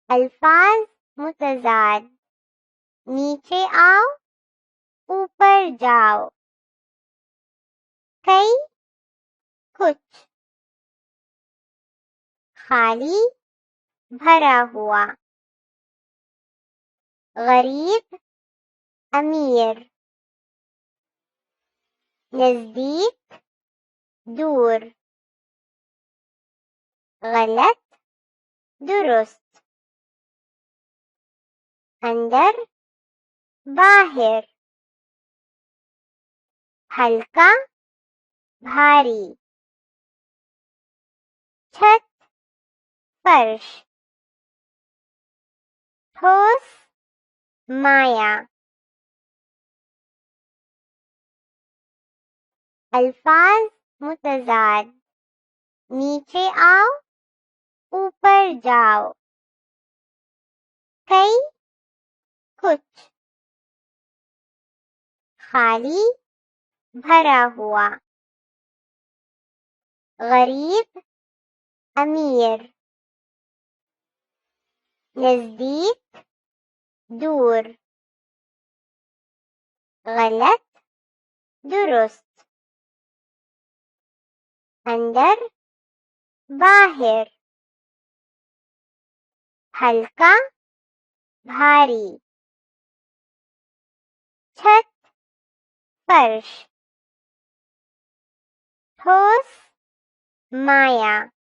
अल्फाज मुतजाद। नीचे आओ, ऊपर जाओ। कई, कुछ। खाली, भरा हुआ। गरीब, अमीर। नजदीक, दूर। गलत, दुरुस्त। अंदर, बाहर। हल्का, भारी। छत, फर्श। ठोस, माया। अल्फाज मुतजाद। नीचे आओ, ऊपर जाओ। कई, कुछ। खाली, भरा हुआ। गरीब, अमीर। नजदीक, दूर। गलत, दुरुस्त। अंदर, बाहर। हल्का, भारी। छत, फर्श। ठोस, माया।